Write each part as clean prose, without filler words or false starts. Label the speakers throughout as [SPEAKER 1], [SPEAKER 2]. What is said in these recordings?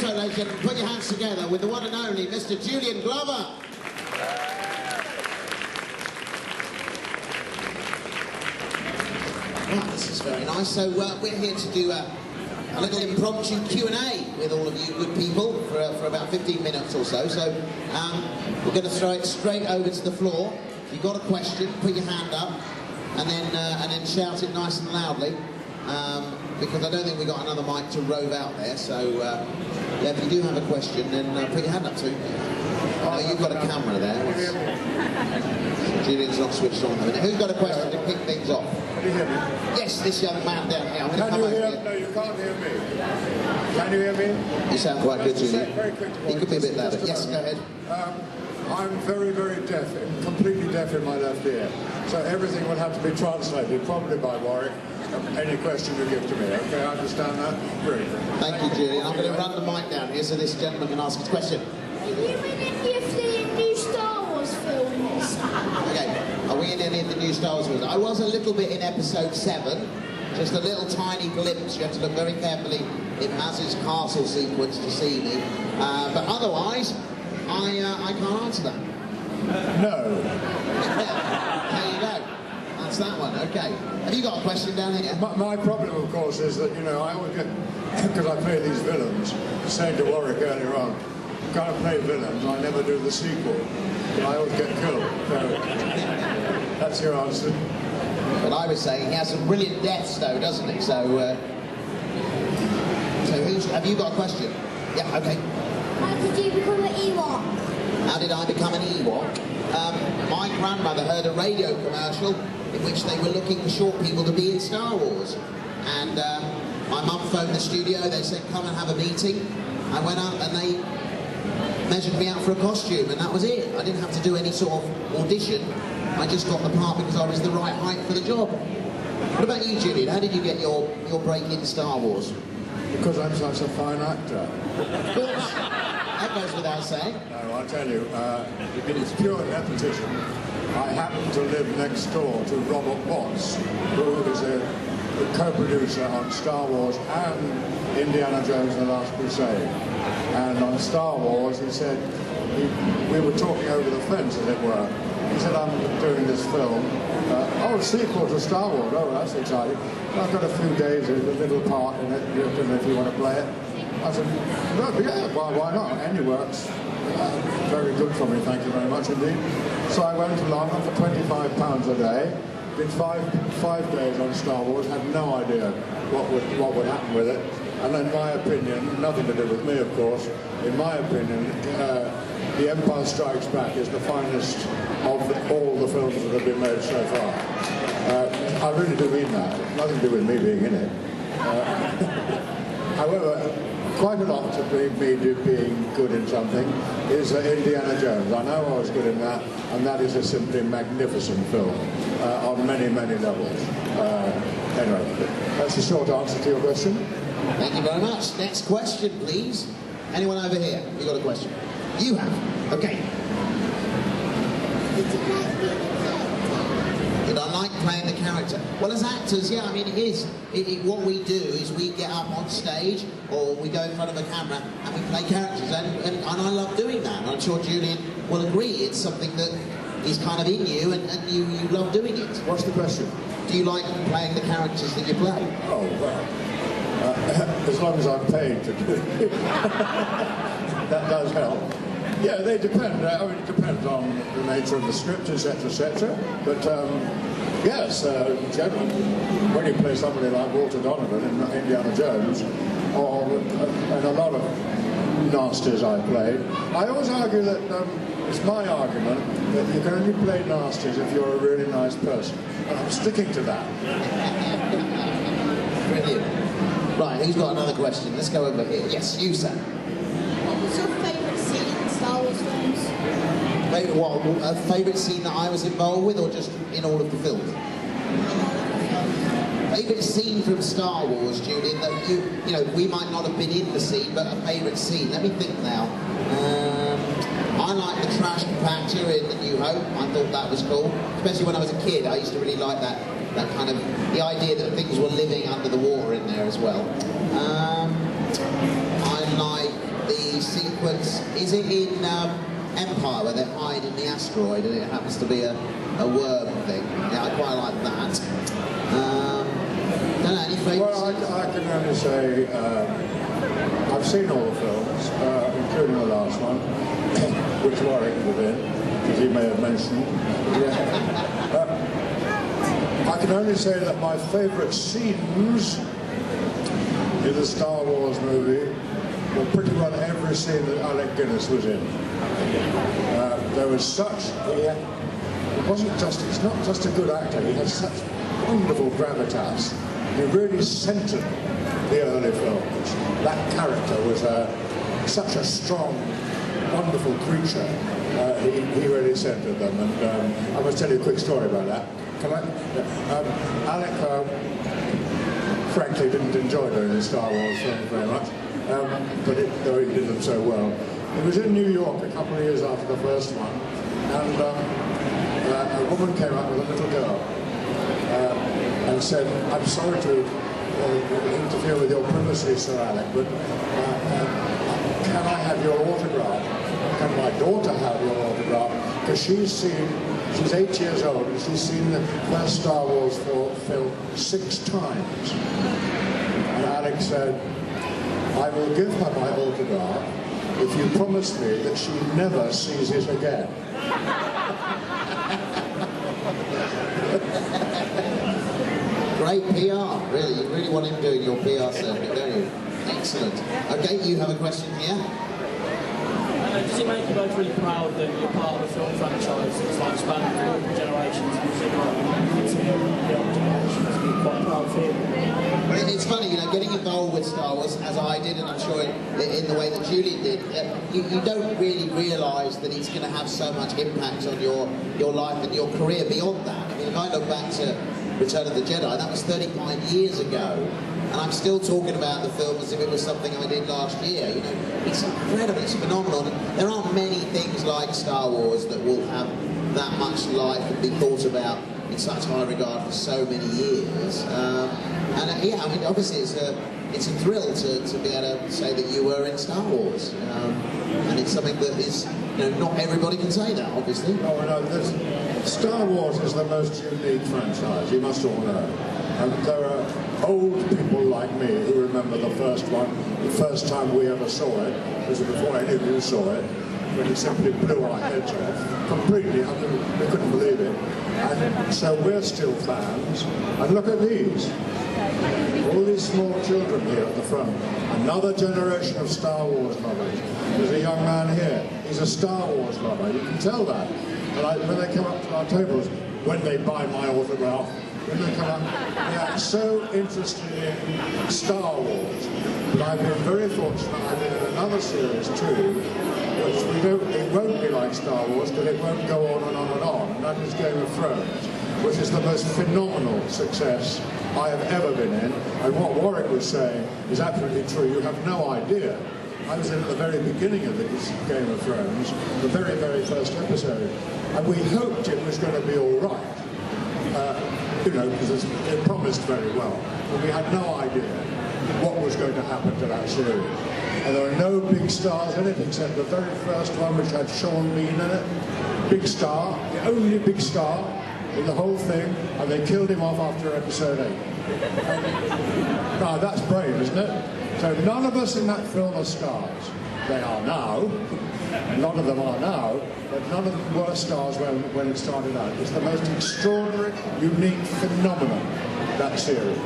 [SPEAKER 1] go, ladies and gentlemen, put your hands together with the one and only Mr. Julian Glover. Right, this is very nice. So we're here to do a little impromptu Q&A with all of you good people for about 15 minutes or so. So we're going to throw it straight over to the floor. If you've got a question, put your hand up and then shout it nice and loudly. Because I don't think we've got another mic to rove out there, so yeah, if you do have a question, then put your hand up too. Oh, you've got a camera there. Julian's not switched on at the minute. Who's got a question to kick things off?
[SPEAKER 2] Can you hear me?
[SPEAKER 1] Yes, this young man down here. I'm going to
[SPEAKER 2] Can
[SPEAKER 1] come
[SPEAKER 2] you
[SPEAKER 1] over
[SPEAKER 2] hear
[SPEAKER 1] here.
[SPEAKER 2] me? No, you can't hear me. Can you hear me?
[SPEAKER 1] You sound quite good, Julian.
[SPEAKER 2] Very quick to
[SPEAKER 1] You could be a bit louder. Yes, go ahead.
[SPEAKER 2] I'm very, very deaf, completely deaf in my left ear. So everything will have to be translated, probably by Warwick. Any question you give to me, okay? I understand that? Great.
[SPEAKER 1] Thank you, Julian. I'm going to run the mic down here so this gentleman can ask his question.
[SPEAKER 3] Are you in any of the new Star Wars films?
[SPEAKER 1] Okay, are we in any of the new Star Wars films? I was a little bit in episode 7, just a little tiny glimpse. You have to look very carefully in Maz's castle sequence to see me. But otherwise, I can't answer that.
[SPEAKER 2] No.
[SPEAKER 1] There you go. That's that one, okay. Have you got a question down here?
[SPEAKER 2] My problem, of course, is that, you know, I always get, because I play these villains, saying to Warwick earlier on, I can't play villains, I never do the sequel, but I always get killed. So, that's your answer.
[SPEAKER 1] But I was saying he has some brilliant deaths, though, doesn't he? So, have you got a question? Yeah, okay.
[SPEAKER 3] How did you become an Ewok?
[SPEAKER 1] How did I become an Ewok? My grandmother heard a radio commercial in which they were looking for short people to be in Star Wars. And my mum phoned the studio, they said, come and have a meeting. I went up and they measured me out for a costume, and that was it. I didn't have to do any sort of audition. I just got the part because I was the right height for the job. What about you, Julian? How did you get your break in Star Wars?
[SPEAKER 2] Because I'm such a fine actor.
[SPEAKER 1] Of course. That goes without saying.
[SPEAKER 2] No, I'll tell you, it's pure nepotism. I happen to live next door to Robert Watts, who is the co-producer on Star Wars and Indiana Jones and the Last Crusade. And on Star Wars, he said, we were talking over the fence, as it were. He said, I'm doing this film. Oh, sequel to Star Wars. Oh, that's exciting. I've got a few days, a little part in it. I don't know if you want to play it. I said, no, yeah, why not? Any works. Very good for me, thank you very much indeed. So I went along for £25 a day, did five days on Star Wars, had no idea what would happen with it. And in my opinion, nothing to do with me, of course, in my opinion, The Empire Strikes Back is the finest of all the films that have been made so far. I really do mean that. Nothing to do with me being in it. However, quite a lot to me being good in something is Indiana Jones. I know I was good in that, and that is a simply magnificent film on many, many levels. Anyway, that's the short answer to your question.
[SPEAKER 1] Thank you very much. Next question, please. Anyone over here? You got a question? You have. Okay. Did I like playing the character? Well, as actors, yeah, I mean, it is. What we do is we get up on stage or we go in front of a camera and we play characters, and I love doing that. I'm sure Julian will agree. It's something that is kind of in you, and you love doing it.
[SPEAKER 2] What's the question?
[SPEAKER 1] Do you like playing the characters that you play?
[SPEAKER 2] Oh, well, as long as I'm paid to do it. That does help. Yeah, they depend. I mean, it depends on the nature of the script, etc., etc. But yes, generally, when you play somebody like Walter Donovan in Indiana Jones, and a lot of nasties I played, I always argue that it's my argument that you can only play nasties if you're a really nice person, and I'm sticking to that.
[SPEAKER 1] Brilliant. Right, who's got another question? Let's go over here. Yes, you, sir.
[SPEAKER 3] What was your favourite scene in Star Wars films?
[SPEAKER 1] A favourite scene that I was involved with, or just in all of the films? Favourite scene from Star Wars, Julian, that you know, we might not have been in the scene, but a favourite scene. Let me think now. I like the trash compactor in The New Hope. I thought that was cool, especially when I was a kid. I used to really like that kind of, the idea that things were living under the water in there as well. I like the sequence, is it in Empire where they hide in the asteroid and it happens to be a worm thing? Yeah, I quite like that. Don't know, any favourites?
[SPEAKER 2] Well, I can only say I've seen all the films, including the last one, which Warwick was in, as he may have mentioned. I can only say that my favourite scenes in the Star Wars movie were pretty well every scene that Alec Guinness was in. There was such, he's not just a good actor, he had such wonderful gravitas. He really centred the early films. That character was such a strong, wonderful creature. He really centred them, and I must tell you a quick story about that. Can I? Alec, frankly, didn't enjoy doing the Star Wars films very much, though he did them so well. He was in New York a couple of years after the first one, and a woman came up with a little girl and said, "I'm sorry to interfere with your privacy, Sir Alec, but can I have your autograph? Can my daughter have your autograph? Because she's 8 years old and she's seen the first Star Wars film 6 times. And Alec said, "I will give her my autograph if you promise me that she never sees it again."
[SPEAKER 1] Great PR, really. You really want him doing your PR circuit, don't you? Excellent. Okay, you have a question here?
[SPEAKER 4] Does it make you both really proud that you're part of a film franchise that's like spanning multiple generations? The old generations, be quite proud for you.
[SPEAKER 1] Well, it's funny, you know, getting involved with Star Wars, as I did, and I'm sure in the way that Julian did, you don't really realise that it's going to have so much impact on your life and your career beyond that. I mean, if I look back to Return of the Jedi, that was 35 years ago, and I'm still talking about the film as if it was something I did last year. You know, it's incredible, it's phenomenal. And there aren't many things like Star Wars that will have that much life and be thought about in such high regard for so many years. Yeah, I mean, obviously it's a thrill to be able to say that you were in Star Wars, and it's something that is, you know, not everybody can say that, obviously.
[SPEAKER 2] Oh no, Star Wars is the most unique franchise, you must all know. And there are old people like me who remember the first one, the first time we ever saw it, was before any of you saw it, when it simply blew our heads off completely. I mean, we couldn't believe it. And so we're still fans. And look at these. All these small children here at the front. Another generation of Star Wars lovers. There's a young man here. He's a Star Wars lover. You can tell that. And when they come up to our tables, when they buy my autograph, when they come up, they are so interested in Star Wars. But I've been very fortunate. I've been in another series too, which it won't be like Star Wars, but it won't go on and on and on. And that is Game of Thrones, which is the most phenomenal success I have ever been in. And what Warwick was saying is absolutely true. You have no idea. I was in at the very beginning of this Game of Thrones, the very, very first episode, and we hoped it was going to be all right. You know, because it promised very well. But we had no idea what was going to happen to that series. And there were no big stars in it, except the very first one, which had Sean Bean in it. Big star, the only big star in the whole thing, and they killed him off after episode 8. Now, that's brave, isn't it? So none of us in that film are stars. They are now. None of them are now, but none of them were stars when it started out. It's the most extraordinary, unique phenomenon, that series.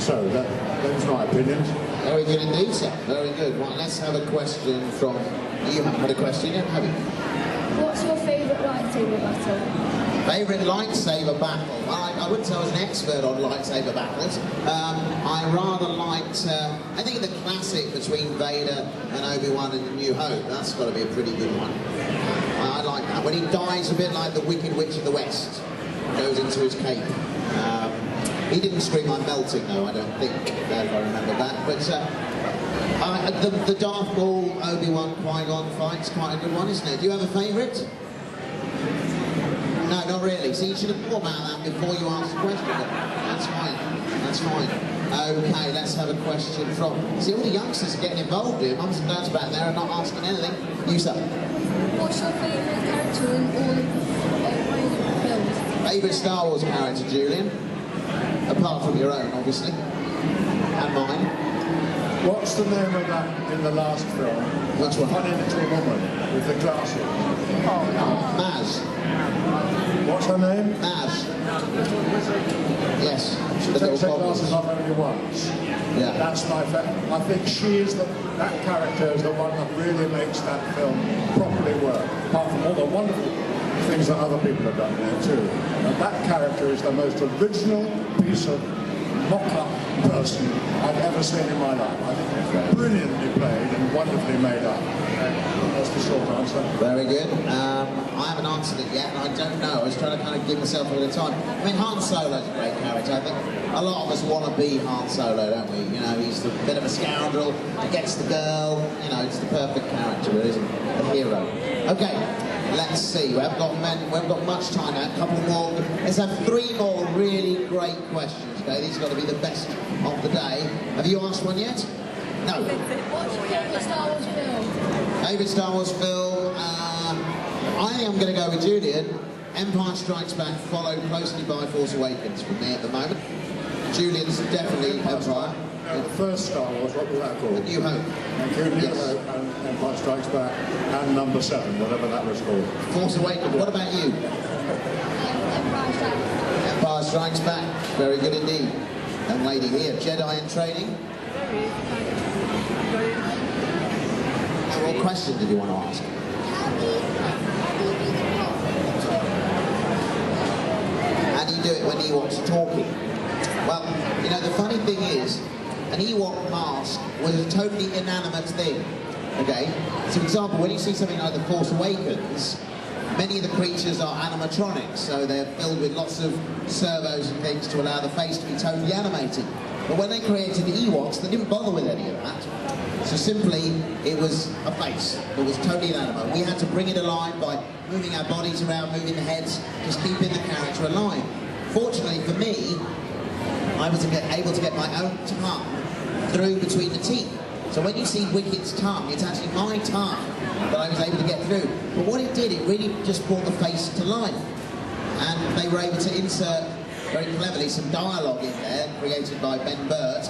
[SPEAKER 2] So those are my opinions.
[SPEAKER 1] Very good indeed, sir. Very good. Right, let's have a question from... You haven't had a question yet, have you?
[SPEAKER 3] What's your favourite lightsaber battle?
[SPEAKER 1] Favourite lightsaber battle? I wouldn't say I was an expert on lightsaber battles. I rather liked, I think the classic between Vader and Obi-Wan in A New Hope. That's got to be a pretty good one. I like that. When he dies a bit like the Wicked Witch of the West, goes into his cape. He didn't scream "I'm melting" though, I don't think, if I remember that. But the Darth Maul Obi-Wan Qui-Gon fight's quite a good one, isn't it? Do you have a favourite? No, not really. See, you should have thought about that before you asked the question. But that's fine. That's fine. Okay, let's have a question from... See, all the youngsters are getting involved here. Mums and dads back there are not asking anything. You, sir.
[SPEAKER 3] What's your favourite character in all of the films?
[SPEAKER 1] Favourite Star Wars character, Julian? Apart from your own, obviously. And mine.
[SPEAKER 2] What's the name of that in the last film?
[SPEAKER 1] Which one?
[SPEAKER 2] Funny little woman with the glasses.
[SPEAKER 1] Maz.
[SPEAKER 2] What's her name?
[SPEAKER 1] Maz. Yes.
[SPEAKER 2] She takes her glasses off only once.
[SPEAKER 1] Yeah.
[SPEAKER 2] That's my favorite. I think she is that character is the one that really makes that film properly work. Apart from all the wonderful things that other people have done there too. And that character is the most original piece of mock-up person I've ever seen in my life. I think it's brilliantly played and wonderfully made up. That's the short answer.
[SPEAKER 1] Very good. I haven't answered it yet, and I don't know. I was trying to kind of give myself a bit of time. I mean, Han Solo's a great character. I think a lot of us want to be Han Solo, don't we? You know, he's a bit of a scoundrel, he gets the girl. You know, it's the perfect character, really, isn't it? The hero. Okay, let's see. We haven't got much time now. A couple more. Let's have 3 more really great questions. Okay, these have got to be the best of the day. Have you asked one yet? No.
[SPEAKER 3] What's your favourite Star Wars film?
[SPEAKER 1] Favourite Star Wars film? I think I'm going to go with Julian. Empire Strikes Back, followed closely by Force Awakens for me at the moment. Julian's definitely Empire.
[SPEAKER 2] No, the first Star Wars, what was that called?
[SPEAKER 1] New Hope.
[SPEAKER 2] Thank you, New Hope and Empire Strikes Back and number 7, whatever that was called.
[SPEAKER 1] Force Awakens. What about you?
[SPEAKER 3] Empire Strikes Back.
[SPEAKER 1] Empire Strikes Back. Very good indeed. Young lady here, Jedi in training. What question did you want to ask? How do you do it when Ewoks are talking? Well, you know, the funny thing is, an Ewok mask was a totally inanimate thing, okay? So, for example, when you see something like The Force Awakens, many of the creatures are animatronics, so they're filled with lots of servos and things to allow the face to be totally animated. But when they created the Ewoks, they didn't bother with any of that. So simply, it was a face. It was totally inanimate. We had to bring it alive by moving our bodies around, moving the heads, just keeping the character alive. Fortunately for me, I was able to get my own tongue through between the teeth. So when you see Wicked's tongue, it's actually my tongue that I was able to get through. But what it did, it really just brought the face to life. And they were able to insert, very cleverly, some dialogue in there, created by Ben Burt,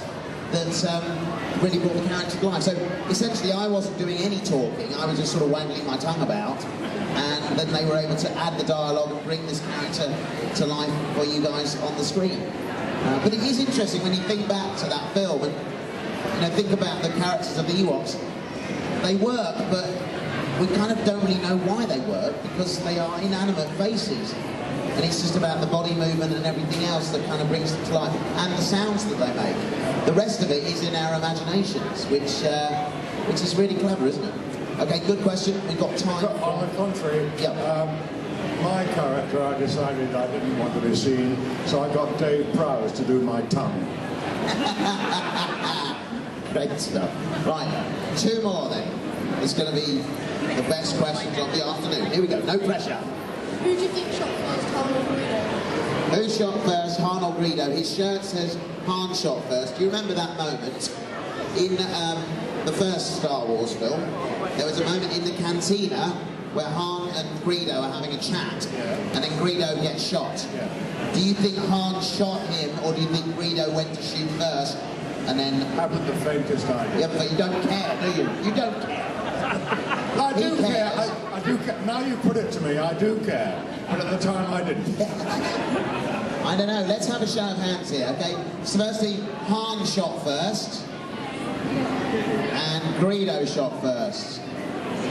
[SPEAKER 1] that really brought the character to life. So essentially I wasn't doing any talking, I was just sort of waggling my tongue about, and then they were able to add the dialogue and bring this character to life for you guys on the screen. But it is interesting when you think back to that film and think about the characters of the Ewoks. They work, but we kind of don't really know why they work, because they are inanimate faces. And it's just about the body movement and everything else that kind of brings them to life, and the sounds that they make. The rest of it is in our imaginations, which is really clever, isn't it? Okay, good question. We've got time.
[SPEAKER 2] On the contrary, my character, I decided I didn't want to be seen, so I got Dave Prowse to do my tongue.
[SPEAKER 1] Great stuff. Right, 2 more then. It's going to be the best questions of the afternoon. Here we go, no pressure.
[SPEAKER 3] Who do you think shot first, Han or Greedo?
[SPEAKER 1] Who shot first, Han or Greedo? His shirt says Han shot first. Do you remember that moment? In the first Star Wars film, there was a moment in the cantina where Han and Greedo are having a chat, and then Greedo gets shot. Do you think Han shot him, or do you think Greedo went to shoot first, and then...
[SPEAKER 2] Haven't the faintest idea.
[SPEAKER 1] Yeah, but you don't care, do you? You don't care.
[SPEAKER 2] I do care. I do care. Now you put it to me, I do care. But at the time, I didn't.
[SPEAKER 1] I don't know. Let's have a show of hands here, okay? So firstly, Han shot first, and Greedo shot first.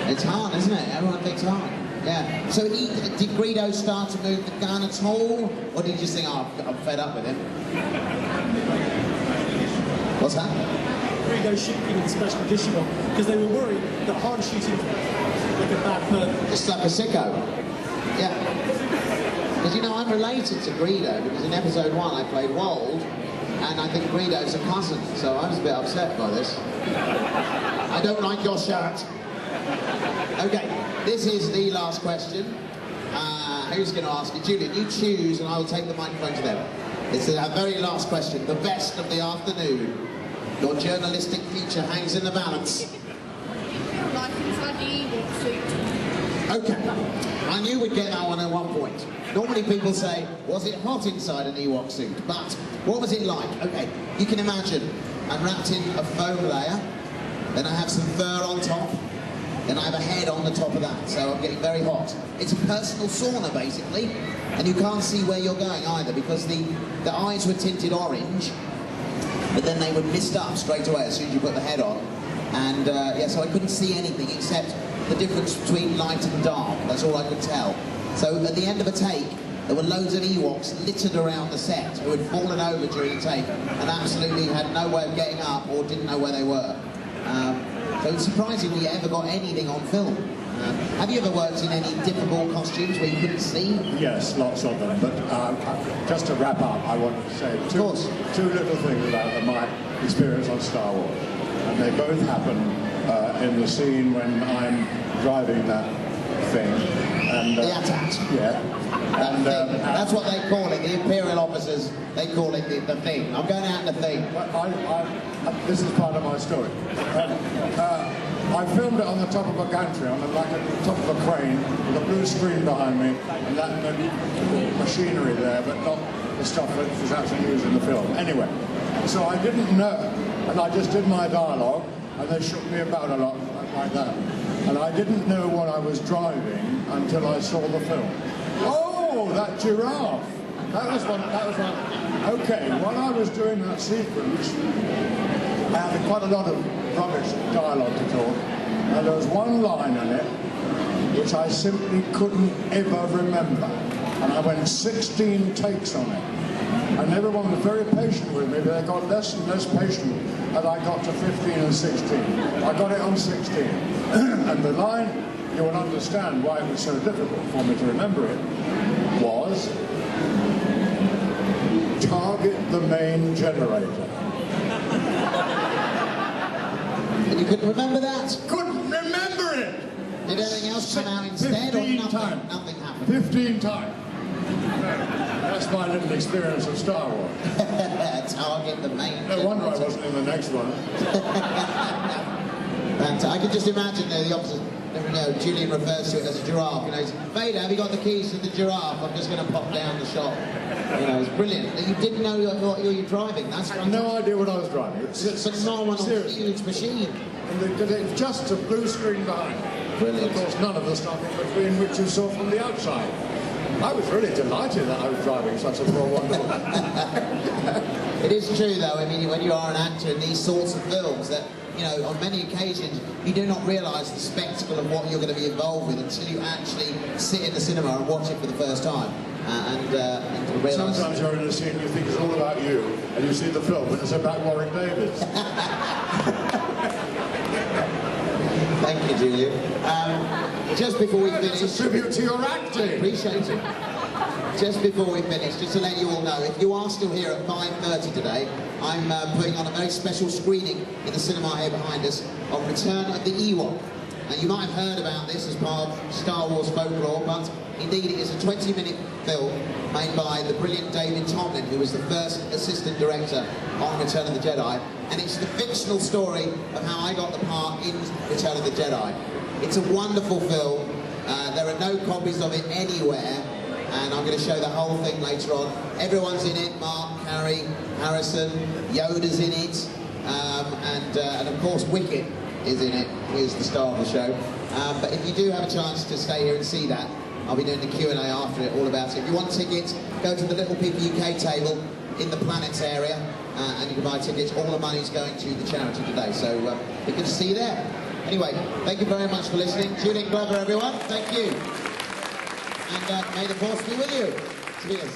[SPEAKER 1] It's Han, isn't it? Everyone thinks Han. Yeah. So did Greedo start to move the gun at all, or did you just think, oh, I'm fed up with him? What's that?
[SPEAKER 4] Greedo shooting the special edition one, because they were worried that Han shooting like a bad person.
[SPEAKER 1] Just like a sicko. Yeah. Because, I'm related to Greedo, because in episode 1 I played Wold, and I think Greedo's a cousin, so I was a bit upset by this. I don't like your shirt. Okay, this is the last question. Who's going to ask it? Julian, you choose, and I will take the microphone to them. It's our very last question, the best of the afternoon. Your journalistic future hangs in the balance.
[SPEAKER 3] Like inside the Ewok suit.
[SPEAKER 1] Okay, I knew we'd get that one at one point. Normally people say, was it hot inside an Ewok suit? But what was it like? Okay, you can imagine, I'm wrapped in a foam layer, then I have some fur on top, then I have a head on the top of that, so I'm getting very hot. It's a personal sauna, basically, and you can't see where you're going either, because the eyes were tinted orange, but then they would mist up straight away as soon as you put the head on. And yeah, so I couldn't see anything except the difference between light and dark. That's all I could tell. So at the end of a take, there were loads of Ewoks littered around the set who had fallen over during the take and absolutely had no way of getting up or didn't know where they were. So it's surprising we ever got anything on film. Have you ever worked in any difficult costumes where you couldn't see?
[SPEAKER 2] Yes, lots of them. But just to wrap up, I wanted to say two little things about my experience on Star Wars. And they both happen in the scene when I'm driving that thing. And,
[SPEAKER 1] the AT-AT.
[SPEAKER 2] Yeah. And,
[SPEAKER 1] that's what they call it. The Imperial officers, they call it the thing. I'm going out in the thing.
[SPEAKER 2] This is part of my story. I filmed it on the top of a gantry, on the top of a crane, with a blue screen behind me, and that machinery there, but not the stuff that was actually used in the film. Anyway, so I didn't know, and I just did my dialogue, and they shook me about a lot, like that. And I didn't know what I was driving until I saw the film. Oh, that giraffe! That was one. Okay, while I was doing that sequence, I had quite a lot of rubbish dialogue to talk, and there was one line in it which I simply couldn't ever remember, and I went 16 takes on it. And everyone was very patient with me, but they got less and less patient as I got to 15 and 16. I got it on 16. And the line, you will understand why it was so difficult for me to remember it, was target the main generator.
[SPEAKER 1] And you couldn't remember that?
[SPEAKER 2] Couldn't remember it!
[SPEAKER 1] Did anything else come out instead, or nothing? Nothing happened?
[SPEAKER 2] 15 times. That's my little experience of Star Wars.
[SPEAKER 1] Target the main.
[SPEAKER 2] No wonder I wasn't in the next one.
[SPEAKER 1] And I can just imagine the officers. Julian refers to it as a giraffe. Vader, have you got the keys to the giraffe? I'm just going to pop down the shop. It's brilliant. You didn't know what you were driving. That's
[SPEAKER 2] I had no idea what I was driving.
[SPEAKER 1] It's a phenomenal, huge machine.
[SPEAKER 2] Because it's just a blue screen behind.
[SPEAKER 1] Brilliant.
[SPEAKER 2] Of course, none of the stuff in between which you saw from the outside. I was really delighted that I was driving such a wonderful.
[SPEAKER 1] It is true, though. I mean, when you are an actor in these sorts of films, that on many occasions you do not realise the spectacle of what you're going to be involved with until you actually sit in the cinema and watch it for the first time. And realise.
[SPEAKER 2] Sometimes you're in a scene you think it's all about you, and you see the film and it's about Warwick Davis.
[SPEAKER 1] Thank you, Julian. Just before we finish...
[SPEAKER 2] It's a tribute to your acting.
[SPEAKER 1] I appreciate it. Just before we finish, just to let you all know, if you are still here at 5:30 today, I'm putting on a very special screening in the cinema here behind us on Return of the Ewok. And you might have heard about this as part of Star Wars folklore, but indeed it is a 20-minute film made by the brilliant David Tomlin, who was the first assistant director on Return of the Jedi. And it's the fictional story of how I got the part in Return of the Jedi. It's a wonderful film. There are no copies of it anywhere, and I'm going to show the whole thing later on. Everyone's in it: Mark, Harry, Harrison, Yoda's in it, and of course Wicket is in it. He's the star of the show. But if you do have a chance to stay here and see that, I'll be doing the Q&A after it, all about it. If you want tickets, go to the Little People UK table in the Planets area, and you can buy tickets. All the money's going to the charity today, so we can see you there. Anyway, thank you very much for listening. Julian Glover, everyone, thank you. And may the force be with you. Cheers.